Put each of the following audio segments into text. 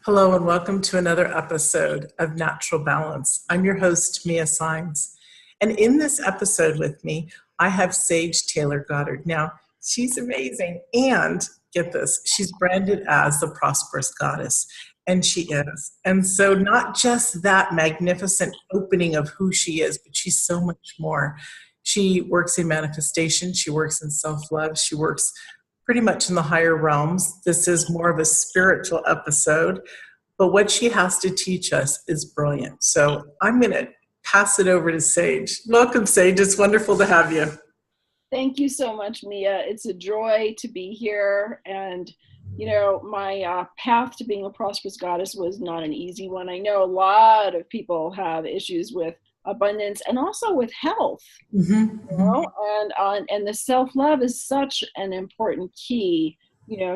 Hello and welcome to another episode of Natural Balance. I'm your host, Mia Sines. And in this episode with me, I have Sage Taylor Goddard. Now, she's amazing. And get this, she's branded as the prosperous goddess. And she is. And so not just that magnificent opening of who she is, but she's so much more. She works in manifestation. She works in self-love. She works pretty much in the higher realms. This is more of a spiritual episode, but what she has to teach us is brilliant. So I'm going to pass it over to Sage. Welcome, Sage. It's wonderful to have you. Thank you so much, Mia. It's a joy to be here. And, my path to being a prosperous goddess was not an easy one. I know a lot of people have issues with abundance and also with health, and the self-love is such an important key,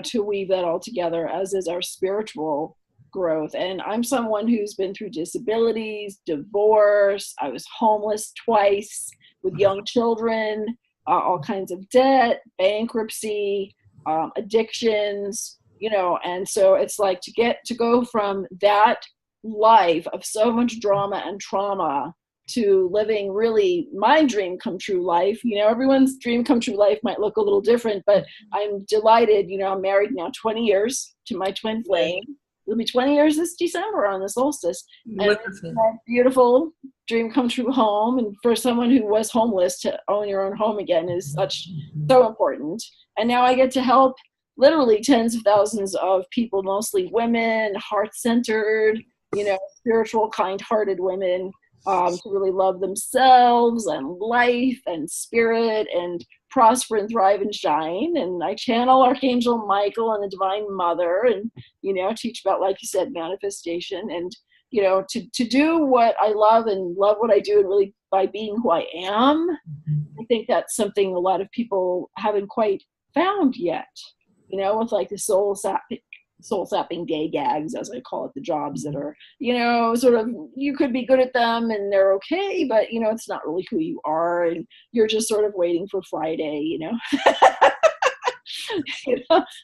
to weave that all together, as is our spiritual growth. And I'm someone who's been through disabilities, divorce. I was homeless twice with young children, all kinds of debt, bankruptcy, addictions, and so it's like to go from that life of so much drama and trauma to living really my dream come true life. Everyone's dream come true life might look a little different, but I'm delighted. I'm married now 20 years to my twin flame. It'll be 20 years this December on the solstice. And it's a beautiful dream come true home. And for someone who was homeless, to own your own home again is so important. And now I get to help literally tens of thousands of people, mostly women, heart-centered, spiritual, kind-hearted women, to really love themselves and life and spirit and prosper and thrive and shine. And I channel Archangel Michael and the Divine Mother and, teach about, like you said, manifestation and, to do what I love and love what I do, and really by being who I am. I think that's something a lot of people haven't quite found yet, with like the soul-sapping gay gags, as I call it, the jobs that are, sort of, you could be good at them and they're okay, but, it's not really who you are, and you're just sort of waiting for Friday,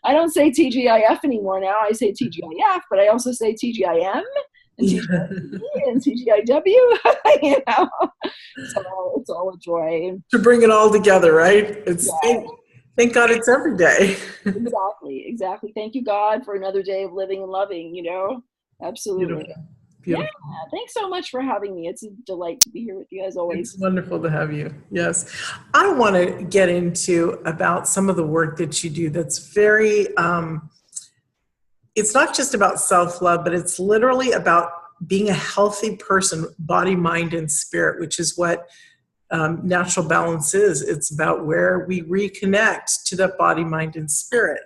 I don't say TGIF anymore now. I say TGIF, but I also say TGIM and TGIE and TGIW, So it's all a joy. To bring it all together, right? Thank God it's every day. Exactly. Thank you, God, for another day of living and loving, Absolutely. Beautiful. Yeah, thanks so much for having me. It's a delight to be here with you as always. It's wonderful to have you. Yes. I want to get into about some of the work that you do that's very, it's not just about self-love, but it's literally about being a healthy person, body, mind, and spirit, which is what natural balance is. It's about where we reconnect to that body, mind, and spirit.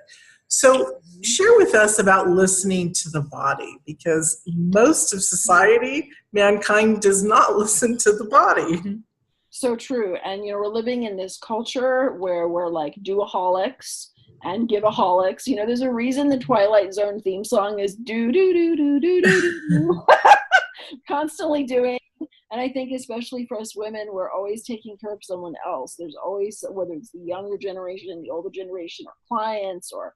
So share with us about listening to the body, because most of society, mankind, does not listen to the body. So true. And, we're living in this culture where we're like doaholics and giveaholics. There's a reason the Twilight Zone theme song is do, do, do, do, do, do, do. Constantly doing. And I think especially for us women, we're always taking care of someone else. There's always, whether it's the younger generation, the older generation, or clients, or,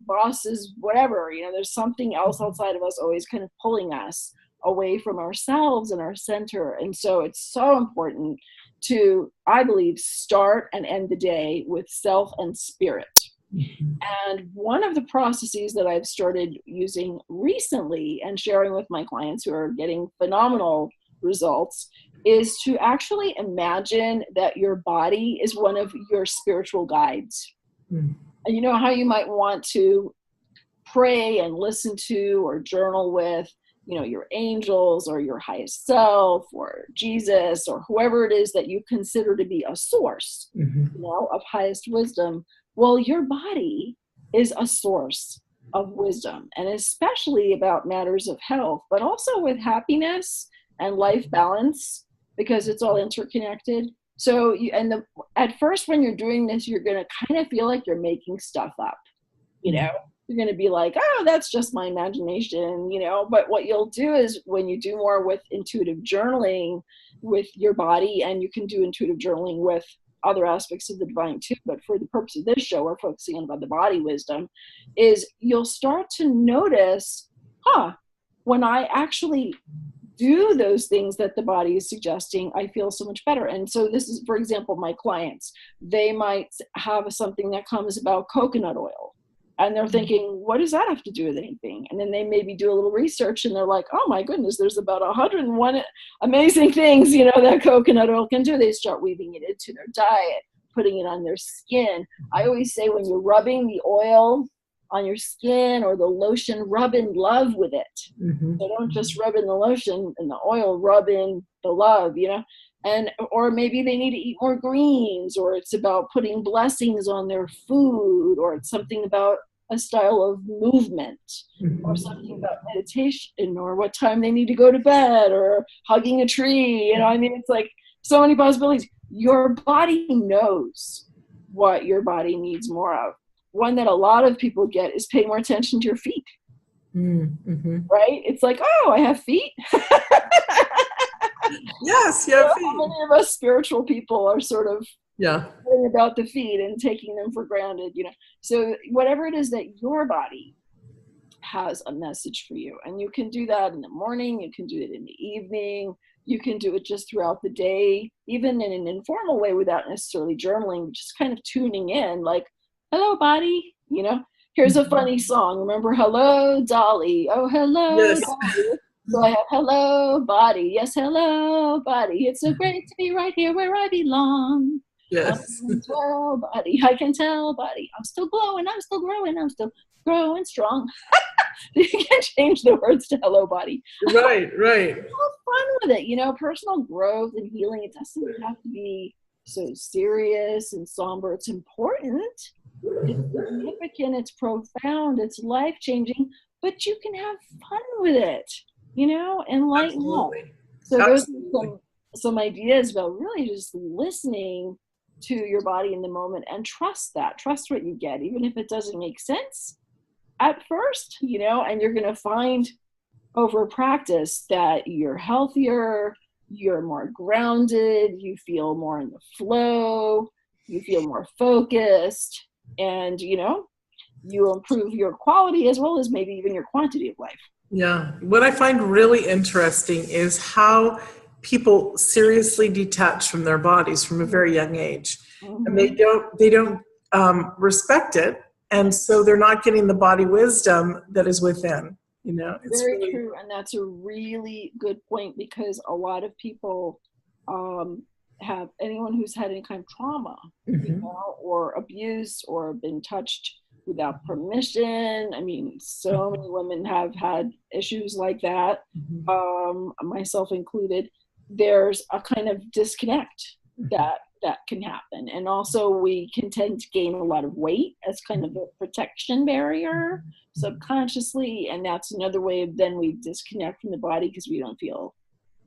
bosses, whatever, there's something else outside of us always kind of pulling us away from ourselves and our center. And so it's so important to, I believe, start and end the day with self and spirit. And one of the processes that I've started using recently and sharing with my clients who are getting phenomenal results is to actually imagine that your body is one of your spiritual guides. And you know how you might want to pray and listen to or journal with, your angels or your highest self or Jesus or whoever it is that you consider to be a source, of highest wisdom. Well, your body is a source of wisdom, and especially about matters of health, but also with happiness and life balance, because it's all interconnected. So, at first when you're doing this, you're going to kind of feel like you're making stuff up, You're going to be like, oh, that's just my imagination, but what you'll do is when you do more with intuitive journaling with your body, and you can do intuitive journaling with other aspects of the divine too, but for the purpose of this show, we're focusing on about the body wisdom, is you'll start to notice when I actually do those things that the body is suggesting, I feel so much better. And so this is, for example, my clients, they might have something that comes about coconut oil. And they're thinking, what does that have to do with anything? And then they maybe do a little research and they're like, oh my goodness, there's about 101 amazing things, that coconut oil can do. They start weaving it into their diet, putting it on their skin. I always say when you're rubbing the oil on your skin or the lotion, rub in love with it. So don't just rub in the lotion and the oil, rub in the love, and or maybe they need to eat more greens, or it's about putting blessings on their food, or it's something about a style of movement, or something about meditation, or what time they need to go to bed, or hugging a tree. It's like so many possibilities. Your body knows what your body needs more of. One that a lot of people get is pay more attention to your feet. Right? It's like, oh, I have feet. Yes, you have feet. How many of us spiritual people are sort of worrying about the feet and taking them for granted, So whatever it is that your body has a message for you, and you can do that in the morning, you can do it in the evening, you can do it just throughout the day, even in an informal way without necessarily journaling, just kind of tuning in, like, hello, body, Here's a funny song. Remember, hello, Dolly. Oh, hello, yes. Dolly. So I have hello, body. Yes, hello, body. It's so great to be right here where I belong. Yes. I can tell, body. I can tell, body. I'm still glowing. I'm still growing. I'm still growing strong. You can change the words to hello, body. Right. Have fun with it. Personal growth and healing, it doesn't have to be so serious and somber. It's important. It's significant. It's profound. It's life-changing. But you can have fun with it. And lighten up. So those are some ideas about really just listening to your body in the moment, and trust what you get, even if it doesn't make sense at first, and you're going to find over practice that you're healthier, you're more grounded, you feel more in the flow, you feel more focused, and, you improve your quality as well as maybe even your quantity of life. Yeah. What I find really interesting is how people seriously detach from their bodies from a very young age. And they don't respect it. And so they're not getting the body wisdom that is within, It's very really true. And that's a really good point, because a lot of people have, anyone who's had any kind of trauma, or abuse, or been touched without permission. So many women have had issues like that, myself included. There's a kind of disconnect that can happen. And also we can tend to gain a lot of weight as kind of a protection barrier subconsciously. And that's another way of then we disconnect from the body because we don't feel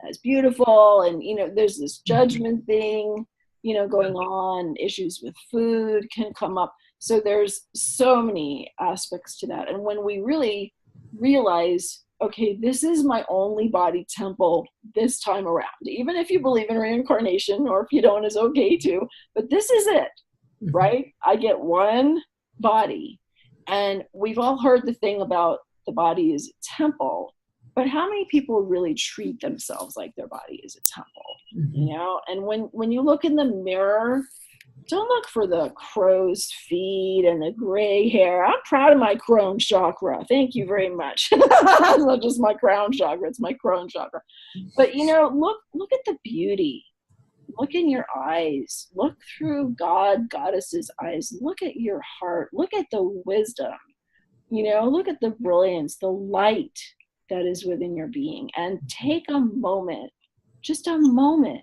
as beautiful. And, there's this judgment thing, going on. Issues with food can come up. So there's so many aspects to that. And when we really realize, okay, this is my only body temple this time around, even if you believe in reincarnation, or if you don't, is okay too, but this is it, right? I get one body. And we've all heard the thing about the body is a temple, but how many people really treat themselves like their body is a temple, And when you look in the mirror, don't look for the crow's feet and the gray hair. I'm proud of my crown chakra. Thank you very much. It's not just my crown chakra, it's my crown chakra. But look at the beauty. Look in your eyes. Look through Goddess's eyes. Look at your heart. Look at the wisdom. Look at the brilliance, the light that is within your being. And take a moment, just a moment,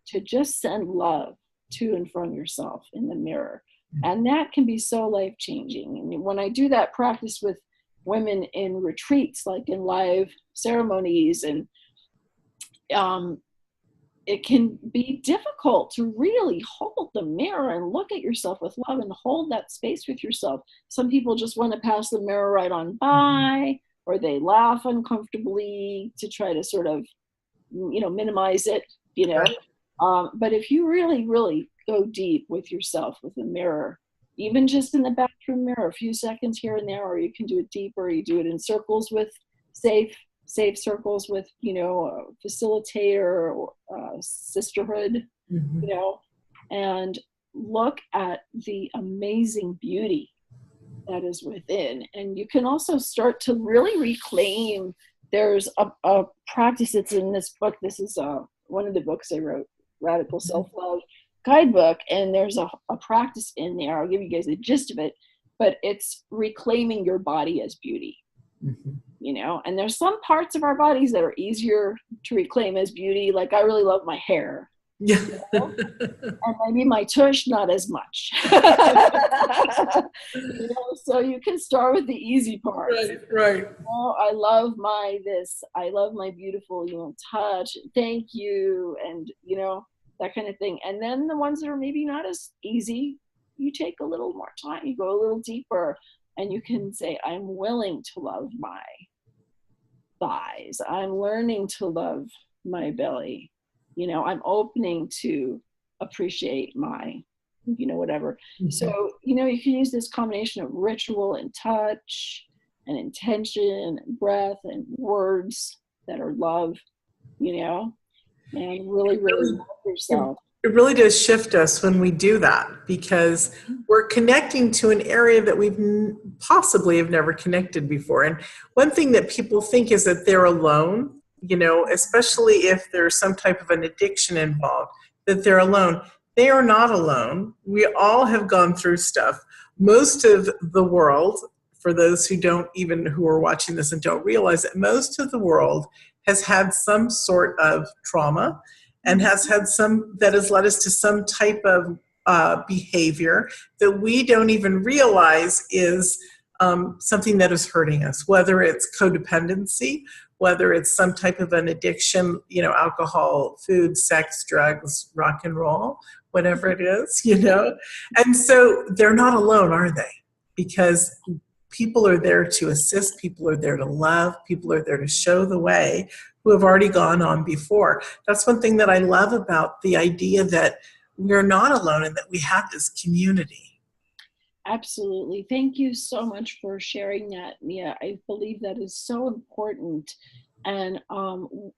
to just send love to and from yourself in the mirror. And that can be so life-changing. And when I do that practice with women in retreats, like in live ceremonies, and it can be difficult to really hold the mirror and look at yourself with love and hold that space with yourself. Some people just want to pass the mirror right on by, or they laugh uncomfortably to try to sort of, minimize it, But if you really, really go deep with yourself with a mirror, even just in the bathroom mirror, a few seconds here and there, or you can do it deeper, you do it in circles with safe circles with, a facilitator or sisterhood, and look at the amazing beauty that is within. And you can also start to really reclaim. There's a practice that's in this book. This is one of the books I wrote, Radical Self-Love Guidebook. And there's a practice in there. I'll give you guys the gist of it, but it's reclaiming your body as beauty. And there's some parts of our bodies that are easier to reclaim as beauty. Like I really love my hair. Yeah. And maybe my tush, not as much. So you can start with the easy parts. Right. I love my beautiful, touch. Thank you. And, that kind of thing. And then the ones that are maybe not as easy, you take a little more time, you go a little deeper, and you can say, I'm willing to love my thighs. I'm learning to love my belly. I'm opening to appreciate my, whatever. So, you can use this combination of ritual and touch and intention and breath and words that are love, and really love yourself. It really does shift us when we do that, because we're connecting to an area that we've possibly have never connected before. And one thing that people think is that they're alone, especially if there's some type of an addiction involved, that they're alone. They are not alone. We all have gone through stuff. Most of the world, for those who are watching this and don't realize that most of the world has had some sort of trauma and has had that has led us to some type of behavior that we don't even realize is something that is hurting us, whether it's codependency, whether it's some type of an addiction, alcohol, food, sex, drugs, rock and roll, whatever it is, And so they're not alone, are they? Because people are there to assist, people are there to love, people are there to show the way, who have already gone on before. That's one thing that I love about the idea that we're not alone and that we have this community. Absolutely. Thank you so much for sharing that, Mia. I believe that is so important. And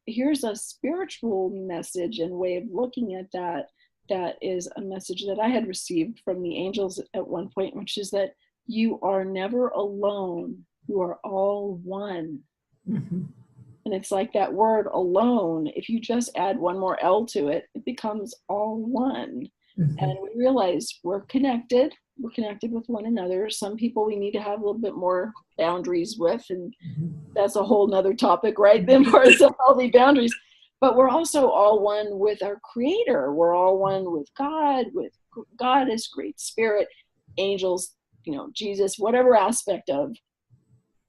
here's a spiritual message and way of looking at that. That is a message that I had received from the angels at one point, which is that you are never alone. You are all one. And it's like that word alone, if you just add one more L to it, it becomes all one. And we realize we're connected with one another. Some people we need to have a little bit more boundaries with, and that's a whole nother topic, right? The importance of healthy boundaries. But we're also all one with our Creator. We're all one with God, with Goddess, Great Spirit, angels, Jesus, whatever aspect of,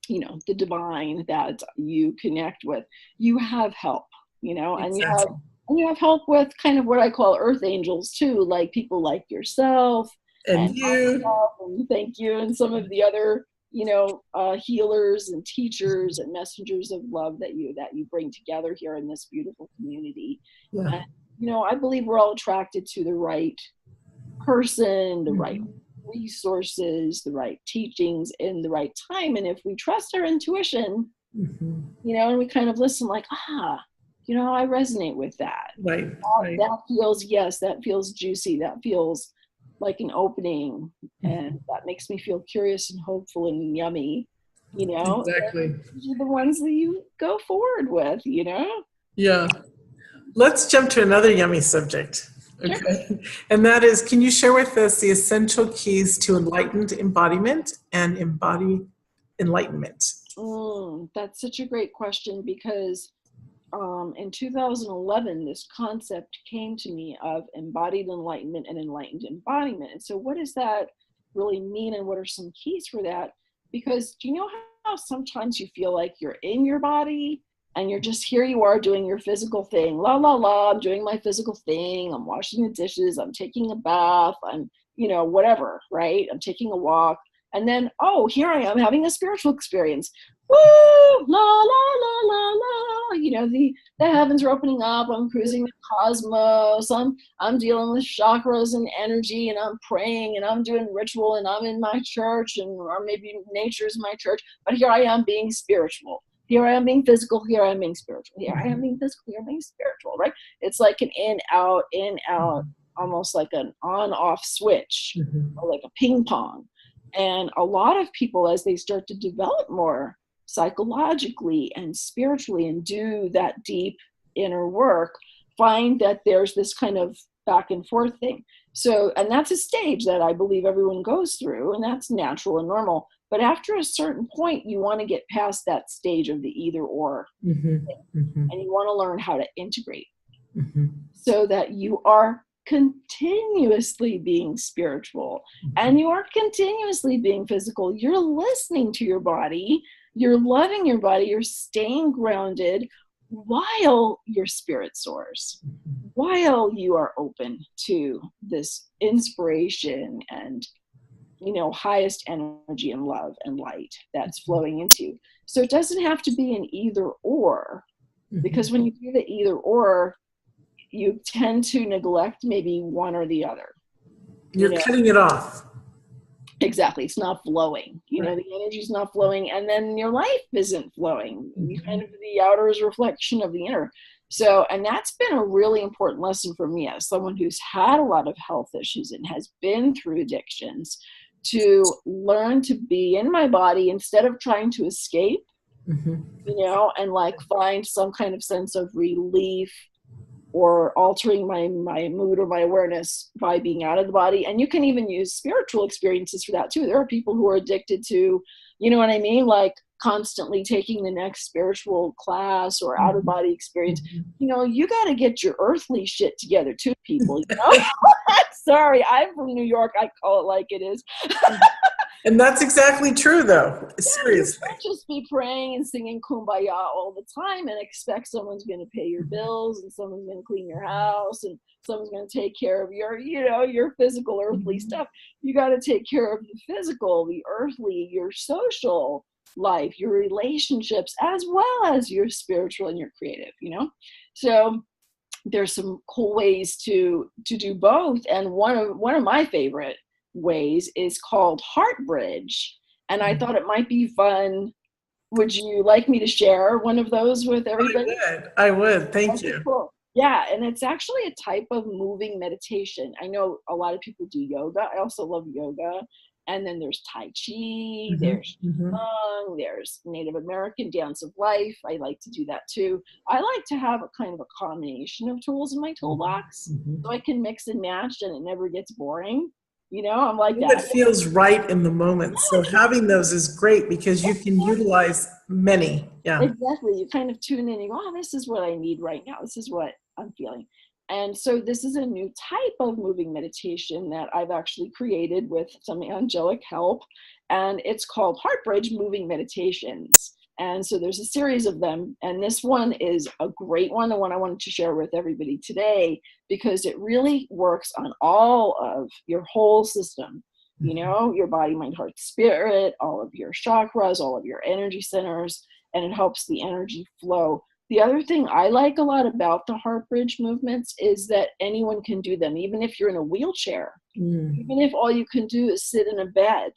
the divine that you connect with. You have help, and you have help with kind of what I call earth angels too, like people like yourself and you. And thank you, and some of the other healers and teachers and messengers of love that you bring together here in this beautiful community. And, I believe we're all attracted to the right person, the right resources, the right teachings in the right time. And if we trust our intuition, and we kind of listen like, I resonate with that. Right. That feels juicy. That feels like an opening, and that makes me feel curious and hopeful and yummy, Exactly. These are the ones that you go forward with, Yeah. Let's jump to another yummy subject. Okay. Sure. And that is, can you share with us the essential keys to enlightened embodiment and embodied enlightenment? That's such a great question, because in 2011, this concept came to me of embodied enlightenment and enlightened embodiment. And so what does that really mean, and what are some keys for that? Because do you know how sometimes you feel like you're in your body and you're just, here you are doing your physical thing, la, la, la, I'm doing my physical thing, I'm washing the dishes, I'm taking a bath, I'm, whatever, right? I'm taking a walk. And then, here I am having a spiritual experience. Woo, la, la, la, la, la. The heavens are opening up. I'm cruising the cosmos. I'm dealing with chakras and energy, and I'm praying, and I'm doing ritual, and I'm in my church, or maybe nature's my church. But here I am being spiritual. Here I am being physical, here I am being spiritual. Here I am being physical, here I'm being spiritual, right? It's like an in, out, almost like an on-off switch, or like a ping pong. And a lot of people, as they start to develop more psychologically and spiritually and do that deep inner work, find that there's this kind of back and forth thing. So, and that's a stage that I believe everyone goes through, and that's natural and normal. But after a certain point, you want to get past that stage of the either or, and you want to learn how to integrate so that you are continuously being spiritual and you are continuously being physical. You're listening to your body, you're loving your body, you're staying grounded while your spirit soars, while you are open to this inspiration and, you know, highest energy and love and light that's flowing into you. So it doesn't have to be an either or, because when you do the either or, you tend to neglect maybe one or the other. You're cutting it off. Exactly. It's not flowing. You know, the energy's not flowing, and then your life isn't flowing. You kind of, the outer is a reflection of the inner. So, and that's been a really important lesson for me as someone who's had a lot of health issues and has been through addictions, to learn to be in my body instead of trying to escape, you know, and like find some kind of sense of relief or altering my mood or my awareness by being out of the body. And you can even use spiritual experiences for that too. There are people who are addicted to, you know what I mean? Like constantly taking the next spiritual class or out of body experience. You know, you got to get your earthly shit together too, people, you know? Sorry, I'm from New York. I call it like it is. And that's exactly true, though. Seriously. You can't just be praying and singing Kumbaya all the time and expect someone's going to pay your bills and someone's going to clean your house and someone's going to take care of your, you know, your physical, earthly stuff. You got to take care of the physical, the earthly, your social life, your relationships, as well as your spiritual and your creative, you know? So there's some cool ways to do both. And one of my favorite ways is called Heart Bridge, and I thought it might be fun. Would you like me to share one of those with everybody? I would. Thank you. Cool. Yeah, and it's actually a type of moving meditation. I know a lot of people do yoga. I also love yoga. And then there's Tai Chi, there's Qigong, there's Native American dance of life. I like to do that too. I like to have a kind of a combination of tools in my toolbox so I can mix and match and it never gets boring. You know, I'm like that. It feels right in the moment. So having those is great because you can utilize many. Yeah. Exactly. You kind of tune in and you go, oh, this is what I need right now. This is what I'm feeling. And so this is a new type of moving meditation that I've actually created with some angelic help. And it's called Heart Bridge Moving Meditations. And so there's a series of them. And this one is a great one, the one I wanted to share with everybody today, because it really works on all of your whole system, you know, your body, mind, heart, spirit, all of your chakras, all of your energy centers, and it helps the energy flow. The other thing I like a lot about the Heart Bridge movements is that anyone can do them, even if you're in a wheelchair, even if all you can do is sit in a bed.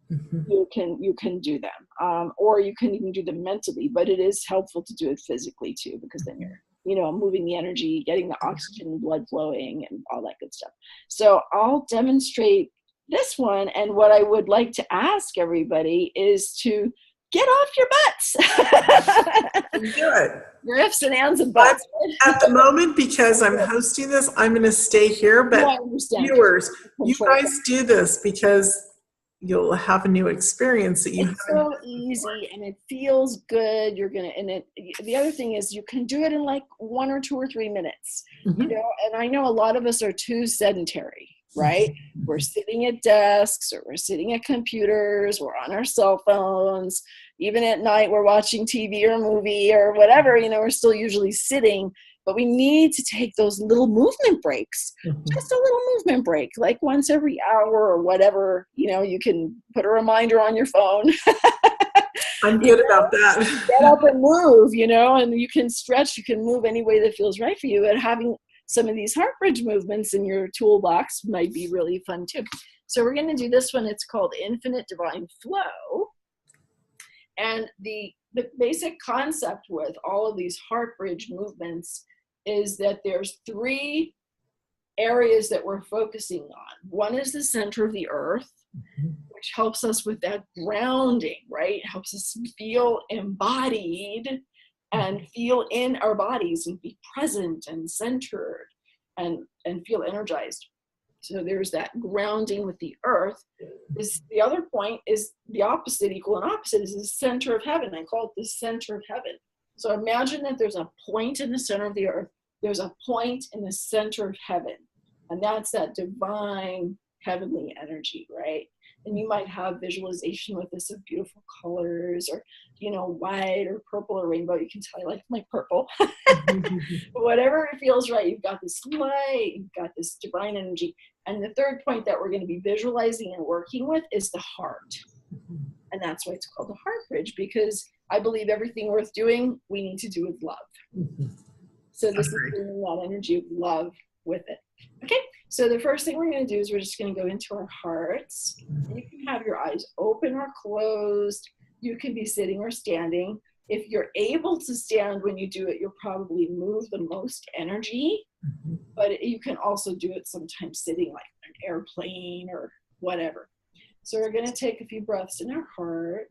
You can do them, or you can even do them mentally, but it is helpful to do it physically too, because then you're, you know, moving the energy, getting the oxygen and blood flowing and all that good stuff. So I'll demonstrate this one. And what I would like to ask everybody is to get off your butts. Do it. Your ifs and ands and buts. At the moment, because I'm hosting this, I'm going to stay here, but viewers, you guys do this because you'll have a new experience that you it's so easy and it feels good. You're gonna, and it, the other thing is you can do it in like 1 or 2 or 3 minutes, you know, and I know a lot of us are too sedentary, right? We're sitting at desks or we're sitting at computers, we're on our cell phones, even at night we're watching TV or movie or whatever, you know, we're still usually sitting. But we need to take those little movement breaks, just a little movement break, like once every hour or whatever, you know, you can put a reminder on your phone. I'm good about that. Get up and move, you know, and you can stretch, you can move any way that feels right for you. And having some of these Heart Bridge movements in your toolbox might be really fun too. So we're going to do this one. It's called Infinite Divine Flow. And the the basic concept with all of these heart bridge movements is that there's 3 areas that we're focusing on. One is the center of the earth, which helps us with that grounding, right? It helps us feel embodied and feel in our bodies and be present and centered and feel energized. So there's that grounding with the earth. The other point is the opposite, equal and opposite, is the center of heaven. I call it the center of heaven. So imagine that there's a point in the center of the earth. There's a point in the center of heaven. And that's that divine heavenly energy, right? And you might have visualization with this of beautiful colors, or, you know, white or purple or rainbow. You can tell I like my purple. Whatever it feels right. You've got this light, you've got this divine energy. And the third point that we're going to be visualizing and working with is the heart. And that's why it's called the heart bridge, because I believe everything worth doing, we need to do with love. So this is bringing that energy of love with it. Okay, so the first thing we're going to do is we're just going to go into our hearts. You can have your eyes open or closed. You can be sitting or standing. If you're able to stand when you do it, you'll probably move the most energy, but you can also do it sometimes sitting, like an airplane or whatever. So we're going to take a few breaths in our heart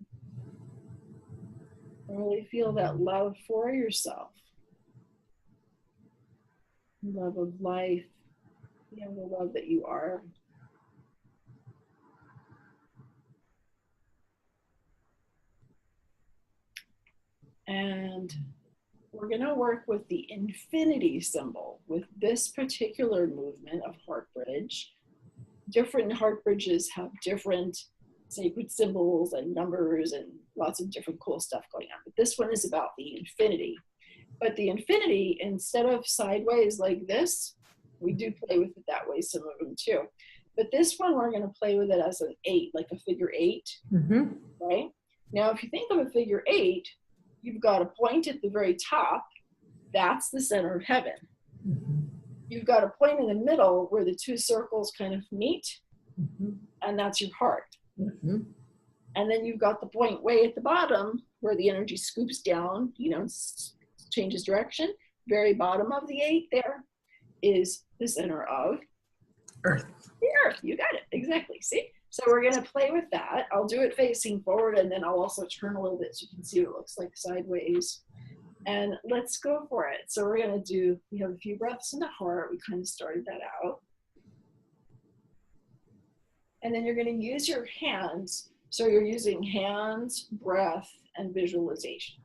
and really feel that love for yourself. Love of life, you know, the love that you are. And we're going to work with the infinity symbol with this particular movement of heart bridge. Different heart bridges have different sacred symbols and numbers and lots of different cool stuff going on. But this one is about the infinity. But the infinity, instead of sideways like this, we do play with it that way, some of them too. But this one, we're going to play with it as an 8, like a figure 8, right? Now, if you think of a figure 8, you've got a point at the very top. That's the center of heaven. You've got a point in the middle where the 2 circles kind of meet, and that's your heart. And then you've got the point way at the bottom where the energy scoops down, you know, changes direction. Very bottom of the 8 there is the center of Earth. The earth. You got it. Exactly. See? So we're going to play with that. I'll do it facing forward, and then I'll also turn a little bit so you can see what it looks like sideways. And let's go for it. So we're going to do, we have a few breaths in the heart. We kind of started that out. And then you're going to use your hands. So you're using hands, breath, and visualization.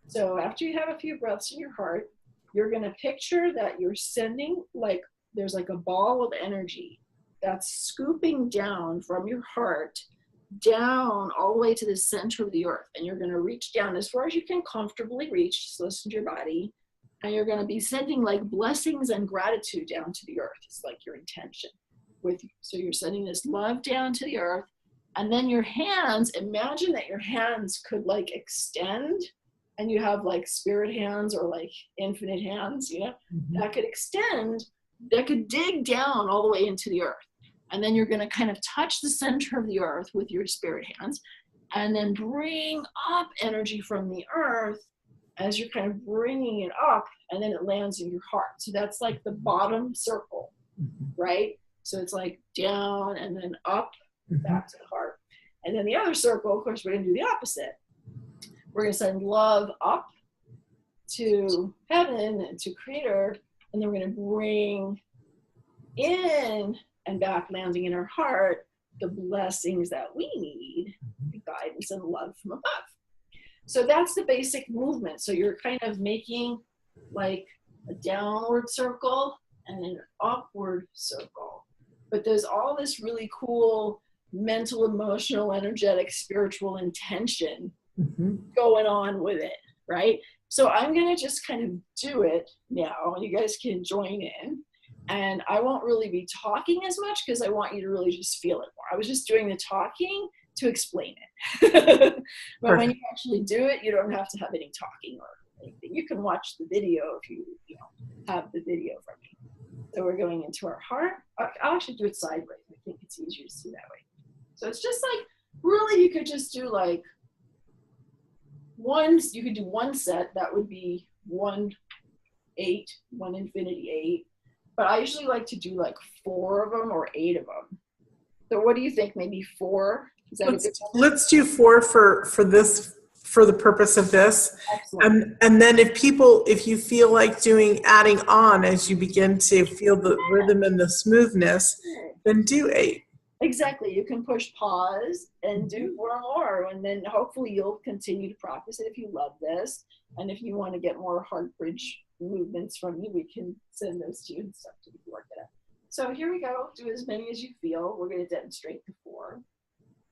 So after you have a few breaths in your heart, you're going to picture that you're sending, like, there's like a ball of energy that's scooping down from your heart down all the way to the center of the earth. And you're going to reach down as far as you can comfortably reach. Just listen to your body. And you're going to be sending like blessings and gratitude down to the earth. It's like your intention with you. So you're sending this love down to the earth. And then your hands, imagine that your hands could like extend, and you have like spirit hands or like infinite hands, you know, that could extend, that could dig down all the way into the earth. And then you're going to kind of touch the center of the earth with your spirit hands, and then bring up energy from the earth as you're kind of bringing it up, and then it lands in your heart. So that's like the bottom circle, right? So it's like down and then up, back to the heart. And then the other circle, of course, we're going to do the opposite. We're going to send love up to heaven and to creator, and then we're going to bring in and back, landing in our heart, the blessings that we need, the guidance and love from above. So that's the basic movement. So you're kind of making like a downward circle and an upward circle. But there's all this really cool mental, emotional, energetic, spiritual intention going on with it, right? So I'm going to just kind of do it now. You guys can join in. And I won't really be talking as much because I want you to really just feel it more. I was just doing the talking to explain it. But when you actually do it, you don't have to have any talking or anything. You can watch the video if you have the video from me. So we're going into our heart. I'll actually do it sideways. I think it's easier to see that way. So it's just like, really, you could just do like you could do one set, that would be 1 8, 1 infinity 8. But I usually like to do like 4 of them or 8 of them. So what do you think? Maybe 4? Is that a good number? Let's do 4 for this, for the purpose of this. Excellent. And then if you feel like adding on as you begin to feel the rhythm and the smoothness, then do 8. Exactly. You can push pause and do 4 more, and then hopefully you'll continue to practice it if you love this. And if you want to get more heart bridge movements from me, we can send those to you and stuff to work it out. So here we go. Do as many as you feel. We're going to demonstrate the 4.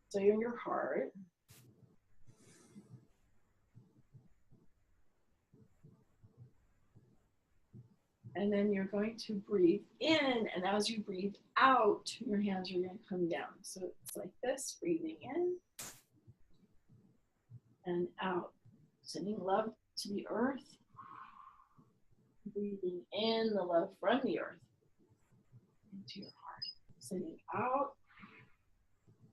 So you're in your heart. And then you're going to breathe in, and as you breathe out, your hands are going to come down. So it's like this, breathing in and out. Sending love to the earth. Breathing in the love from the earth into your heart. Sending out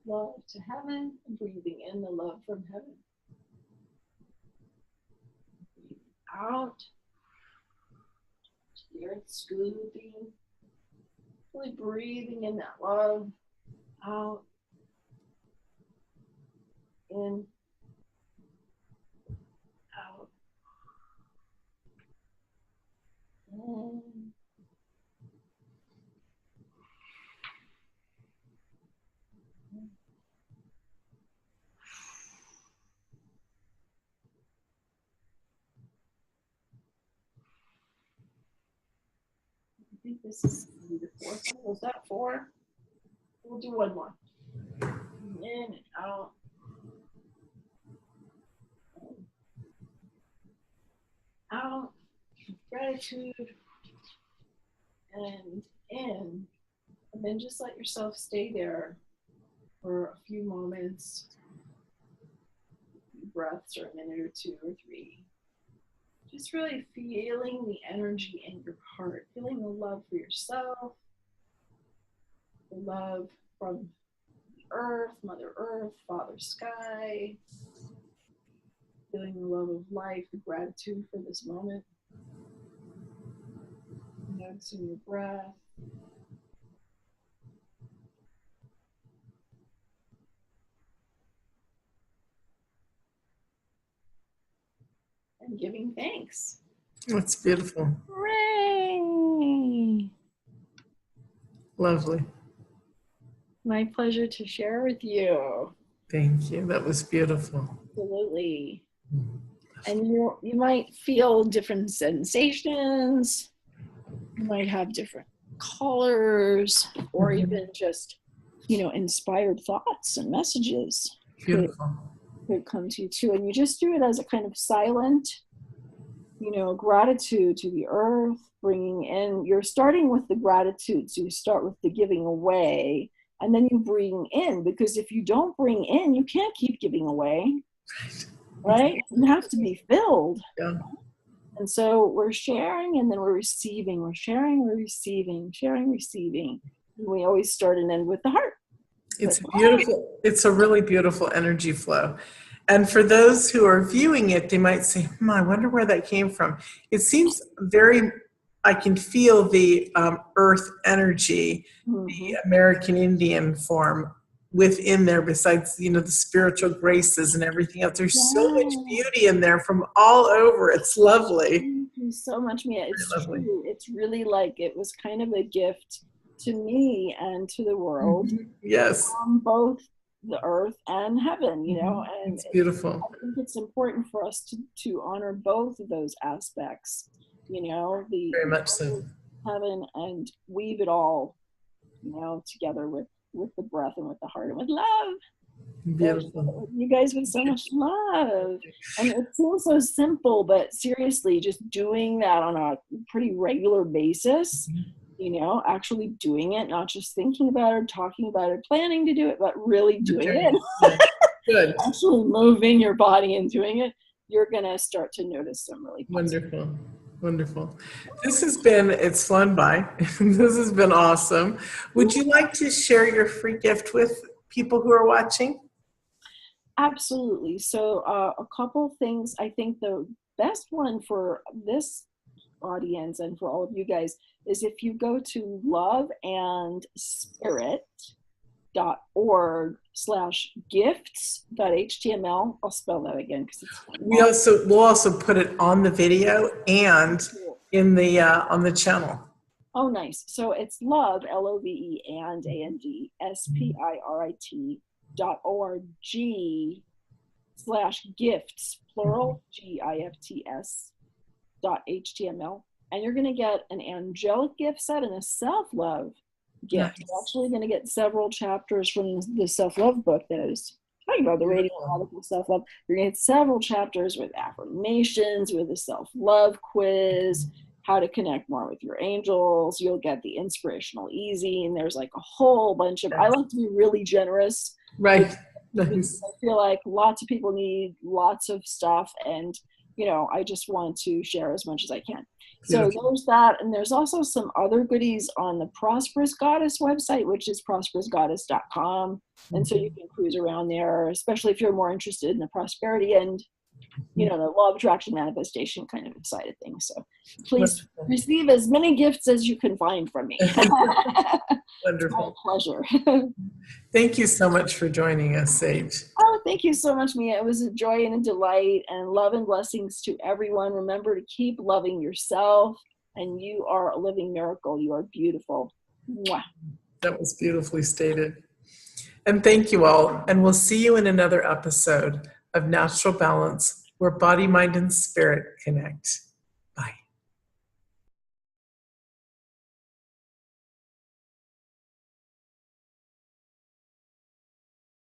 love to heaven, and breathing in the love from heaven. Breathing out. The earth scooping, really breathing in that love, out, in, out, in. I think this is the 4th one. Was that 4? We'll do 1 more. In and out. Out. Gratitude. And in. And then just let yourself stay there for a few moments. Breaths, or a minute or 2 or 3. Just really feeling the energy in your heart, feeling the love for yourself, the love from the earth, Mother Earth, Father Sky, feeling the love of life, the gratitude for this moment. Noticing your breath. And giving thanks. That's beautiful. Hooray! Lovely. My pleasure to share with you. Thank you. That was beautiful. Absolutely. And you might feel different sensations. You might have different colors, or even just, inspired thoughts and messages. Beautiful. Could come to you too. And you just do it as a kind of silent, gratitude to the earth, bringing in, you're starting with the gratitude. So you start with the giving away, and then you bring in, because if you don't bring in, you can't keep giving away, right? You have to be filled. Yeah. And so we're sharing, and then we're receiving. We're sharing, we're receiving, sharing, receiving. And we always start and end with the heart. It's beautiful. It's a really beautiful energy flow. And for those who are viewing it, they might say, I wonder where that came from. It seems I can feel the earth energy, the American Indian form within there, besides, the spiritual graces and everything else. There's so much beauty in there from all over. It's lovely. Thank you so much, Mia. It's lovely. True. It's really like it was kind of a gift to me and to the world. Yes. From both the earth and heaven, and it's beautiful. I think it's important for us to honor both of those aspects, the very much so. Heaven, and weave it all, together with the breath and with the heart and with love. Beautiful. You guys with so much love. And it seems so simple, but seriously, just doing that on a pretty regular basis, actually doing it, not just thinking about it, talking about it, planning to do it, but really doing it. Good. Actually moving your body and doing it, you're going to start to notice some really positive. Wonderful. It's flown by. This has been awesome. Would you like to share your free gift with people who are watching? Absolutely. So a couple things. I think the best one for this audience and for all of you guys is if you go to loveandspirit.org/gifts.html. I'll spell that again because it's We'll also put it on the video and cool. in the on the channel. Oh, nice. So it's love, LOVE and AND spirit.org/gifts, plural, GIFTS.html. And you're going to get an angelic gift set and a self-love gift. Nice. You're actually going to get several chapters from the self-love book that I was talking about, the radical self-love. You're going to get several chapters with affirmations, with a self-love quiz, how to connect more with your angels. You'll get the inspirational easy, and there's like a whole bunch of, I like to be really generous. Right. Nice. I feel like lots of people need lots of stuff, and I just want to share as much as I can. So there's that, and there's also some other goodies on the Prosperous Goddess website, which is prosperousgoddess.com. And so you can cruise around there, especially if you're more interested in the prosperity and the law of attraction, manifestation kind of side of things. So please receive as many gifts as you can find from me. Wonderful. It's my pleasure. Thank you so much for joining us, Sage. Oh, thank you so much, Mia. It was a joy and a delight, and love and blessings to everyone. Remember to keep loving yourself, and you are a living miracle. You are beautiful. Mwah. That was beautifully stated. And thank you all. And we'll see you in another episode of Natural Balance, where body, mind, and spirit connect.